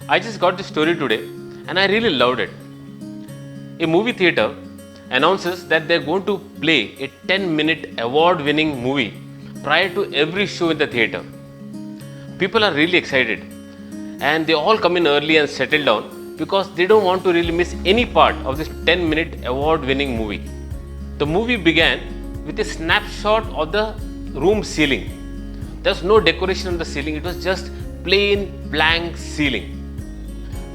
I just got this story today and I really loved it. A movie theater announces that they're going to play a 10-minute award-winning movie prior to every show in the theater. People are really excited and they all come in early and settle down because they don't want to really miss any part of this 10-minute award-winning movie. The movie began with a snapshot of the room ceiling. There's no decoration on the ceiling, it was just plain blank ceiling.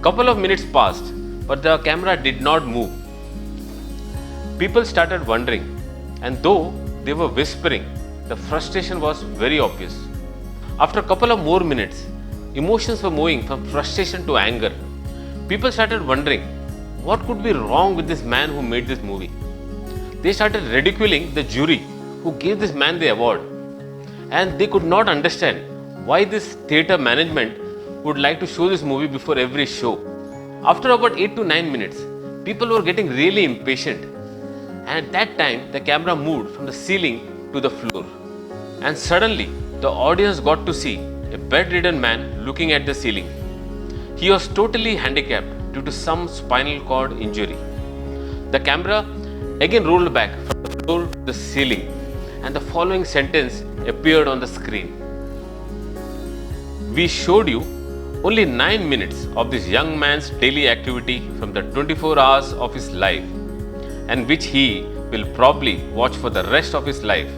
Couple of minutes passed, but the camera did not move. People started wondering, and though they were whispering, the frustration was very obvious. After a couple of more minutes, emotions were moving from frustration to anger. People started wondering, what could be wrong with this man who made this movie? They started ridiculing the jury who gave this man the award. And they could not understand why this theatre management would like to show this movie before every show. After about 8 to 9 minutes, people were getting really impatient. And at that time, the camera moved from the ceiling to the floor. And suddenly, the audience got to see a bedridden man looking at the ceiling. He was totally handicapped due to some spinal cord injury. The camera again rolled back from the floor to the ceiling, and the following sentence appeared on the screen. We showed you only 9 minutes of this young man's daily activity from the 24 hours of his life, and which he will probably watch for the rest of his life.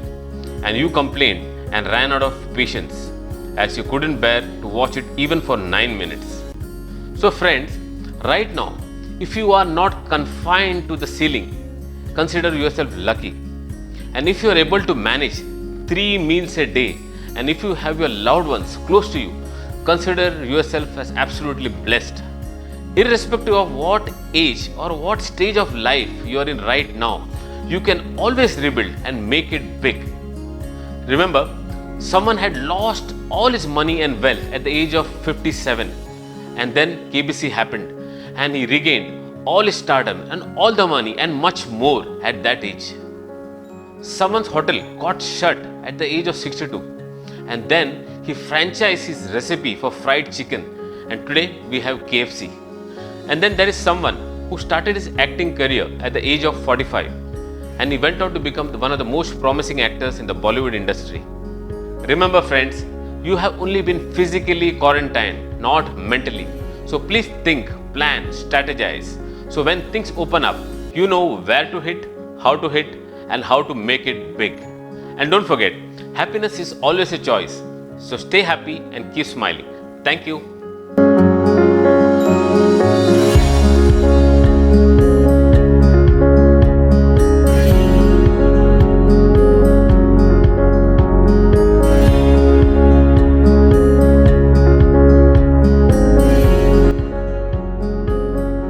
And you complained and ran out of patience as you couldn't bear to watch it even for 9 minutes. So friends, right now, if you are not confined to the ceiling, consider yourself lucky. And if you are able to manage 3 meals a day, and if you have your loved ones close to you, consider yourself as absolutely blessed. Irrespective of what age or what stage of life you are in right now, you can always rebuild and make it big. Remember, someone had lost all his money and wealth at the age of 57, and then KBC happened and he regained all his stardom and all the money and much more at that age. Someone's hotel got shut at the age of 62, and then he franchised his recipe for fried chicken, and today we have KFC. And then there is someone who started his acting career at the age of 45, and he went on to become one of the most promising actors in the Bollywood industry. Remember friends, you have only been physically quarantined, not mentally. So please think, plan, strategize. So when things open up, you know where to hit, how to hit, and how to make it big. And don't forget, happiness is always a choice. So stay happy and keep smiling. Thank you.